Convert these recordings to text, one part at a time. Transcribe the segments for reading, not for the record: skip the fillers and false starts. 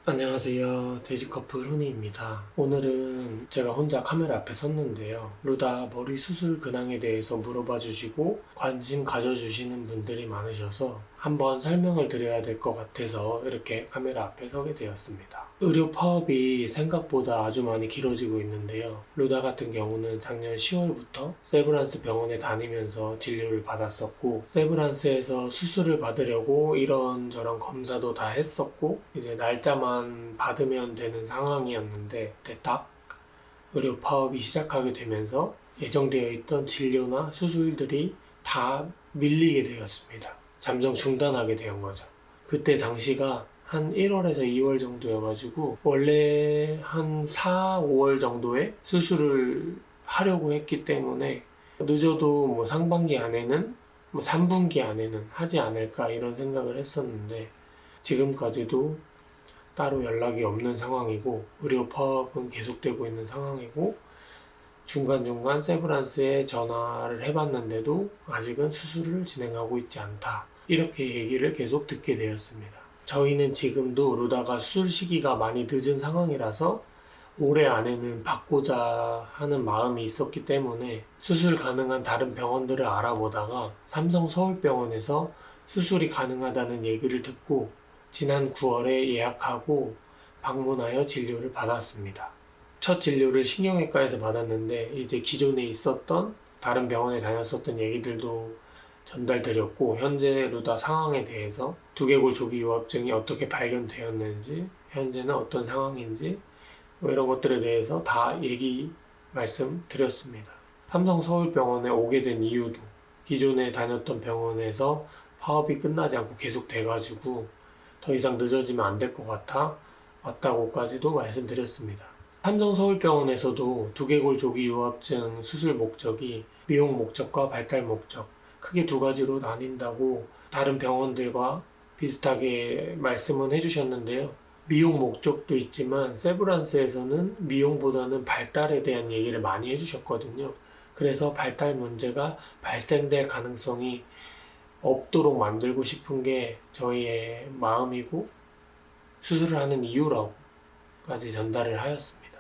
안녕하세요. 돼지커플 훈이입니다. 오늘은 제가 혼자 카메라 앞에 섰는데요. 루다 머리 수술 근황에 대해서 물어봐 주시고 관심 가져주시는 분들이 많으셔서 한번 설명을 드려야 될 것 같아서 이렇게 카메라 앞에 서게 되었습니다. 의료 파업이 생각보다 아주 많이 길어지고 있는데요. 루다 같은 경우는 작년 10월부터 세브란스 병원에 다니면서 진료를 받았었고, 세브란스에서 수술을 받으려고 이런저런 검사도 다 했었고, 이제 날짜만 받으면 되는 상황이었는데, 딱 의료 파업이 시작하게 되면서 예정되어 있던 진료나 수술들이 다 밀리게 되었습니다. 잠정 중단하게 된 거죠. 그때 당시가 한 1월에서 2월 정도여가지고 원래 한 4, 5월 정도에 수술을 하려고 했기 때문에 늦어도 뭐 상반기 안에는 뭐 3분기 안에는 하지 않을까 이런 생각을 했었는데, 지금까지도 따로 연락이 없는 상황이고 의료 파업은 계속되고 있는 상황이고, 중간중간 세브란스에 전화를 해봤는데도 아직은 수술을 진행하고 있지 않다, 이렇게 얘기를 계속 듣게 되었습니다. 저희는 지금도 루다가 수술 시기가 많이 늦은 상황이라서 올해 안에는 받고자 하는 마음이 있었기 때문에 수술 가능한 다른 병원들을 알아보다가 삼성 서울병원에서 수술이 가능하다는 얘기를 듣고 지난 9월에 예약하고 방문하여 진료를 받았습니다. 첫 진료를 신경외과에서 받았는데 이제 기존에 있었던 다른 병원에 다녔었던 얘기들도 전달드렸고, 현재 루다 상황에 대해서 두개골 조기 유합증이 어떻게 발견되었는지, 현재는 어떤 상황인지 뭐 이런 것들에 대해서 다 얘기 말씀드렸습니다. 삼성 서울병원에 오게 된 이유도 기존에 다녔던 병원에서 파업이 끝나지 않고 계속 돼가지고 더 이상 늦어지면 안 될 것 같아 왔다고까지도 말씀드렸습니다. 삼성 서울병원에서도 두개골 조기 유합증 수술 목적이 미용 목적과 발달 목적, 크게 두 가지로 나뉜다고 다른 병원들과 비슷하게 말씀은 해주셨는데요. 미용 목적도 있지만 세브란스에서는 미용보다는 발달에 대한 얘기를 많이 해주셨거든요. 그래서 발달 문제가 발생될 가능성이 없도록 만들고 싶은 게 저희의 마음이고 수술을 하는 이유라고까지 전달을 하였습니다.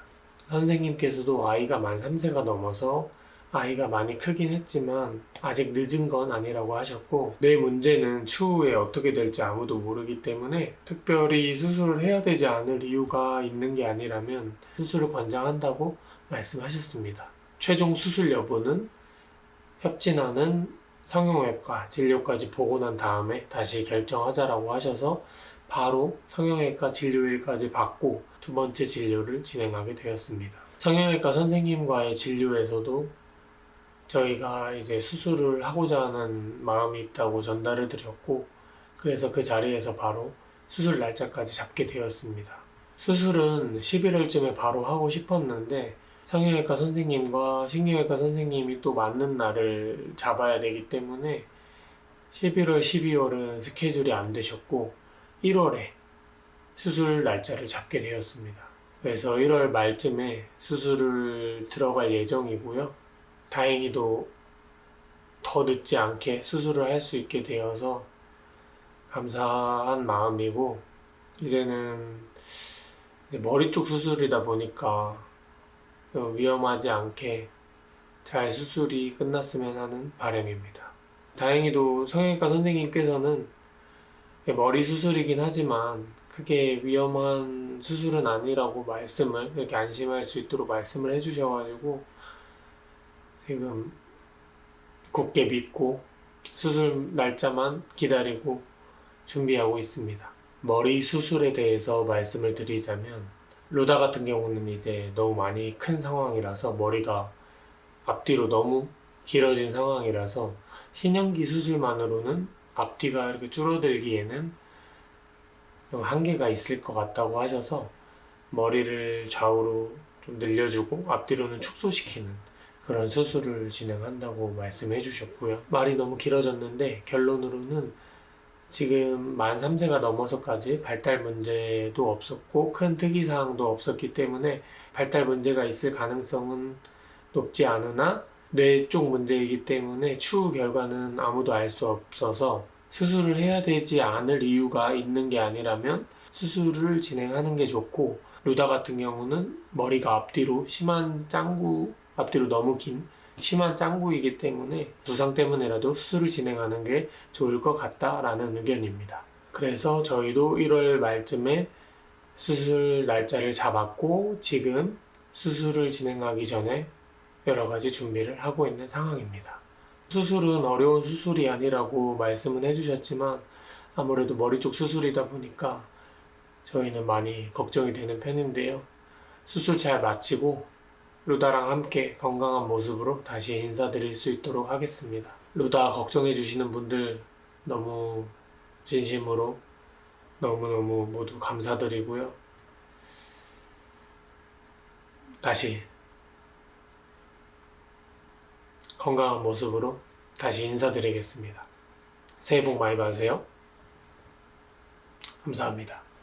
선생님께서도 아이가 만 3세가 넘어서 아이가 많이 크긴 했지만 아직 늦은 건 아니라고 하셨고, 뇌 문제는 추후에 어떻게 될지 아무도 모르기 때문에 특별히 수술을 해야 되지 않을 이유가 있는 게 아니라면 수술을 권장한다고 말씀하셨습니다. 최종 수술 여부는 협진하는 성형외과 진료까지 보고 난 다음에 다시 결정하자라고 하셔서 바로 성형외과 진료일까지 받고 두 번째 진료를 진행하게 되었습니다. 성형외과 선생님과의 진료에서도 저희가 이제 수술을 하고자 하는 마음이 있다고 전달을 드렸고, 그래서 그 자리에서 바로 수술 날짜까지 잡게 되었습니다. 수술은 11월쯤에 바로 하고 싶었는데 성형외과 선생님과 신경외과 선생님이 또 맞는 날을 잡아야 되기 때문에 11월, 12월은 스케줄이 안 되셨고 1월에 수술 날짜를 잡게 되었습니다. 그래서 1월 말쯤에 수술을 들어갈 예정이고요. 다행히도 더 늦지 않게 수술을 할 수 있게 되어서 감사한 마음이고, 이제는 이제 머리 쪽 수술이다 보니까 위험하지 않게 잘 수술이 끝났으면 하는 바람입니다. 다행히도 성형외과 선생님께서는 머리 수술이긴 하지만 크게 위험한 수술은 아니라고 말씀을, 이렇게 안심할 수 있도록 말씀을 해주셔가지고 지금 굳게 믿고 수술 날짜만 기다리고 준비하고 있습니다. 머리 수술에 대해서 말씀을 드리자면, 루다 같은 경우는 이제 너무 많이 큰 상황이라서 머리가 앞뒤로 너무 길어진 상황이라서 신형기 수술만으로는 앞뒤가 이렇게 줄어들기에는 좀 한계가 있을 것 같다고 하셔서 머리를 좌우로 좀 늘려주고 앞뒤로는 축소시키는 그런 수술을 진행한다고 말씀해 주셨고요. 말이 너무 길어졌는데 결론으로는 지금 만 3세가 넘어서까지 발달 문제도 없었고 큰 특이사항도 없었기 때문에 발달 문제가 있을 가능성은 높지 않으나 뇌 쪽 문제이기 때문에 추후 결과는 아무도 알 수 없어서 수술을 해야 되지 않을 이유가 있는 게 아니라면 수술을 진행하는 게 좋고, 루다 같은 경우는 머리가 앞뒤로 심한 짱구, 앞뒤로 너무 긴 심한 짱구이기 때문에 부상 때문에라도 수술을 진행하는 게 좋을 것 같다라는 의견입니다. 그래서 저희도 1월 말쯤에 수술 날짜를 잡았고 지금 수술을 진행하기 전에 여러 가지 준비를 하고 있는 상황입니다. 수술은 어려운 수술이 아니라고 말씀은 해주셨지만 아무래도 머리 쪽 수술이다 보니까 저희는 많이 걱정이 되는 편인데요. 수술 잘 마치고 루다랑 함께 건강한 모습으로 다시 인사드릴 수 있도록 하겠습니다. 루다 걱정해 주시는 분들 너무 진심으로 너무너무 모두 감사드리고요. 다시 건강한 모습으로 다시 인사드리겠습니다. 새해 복 많이 받으세요. 감사합니다.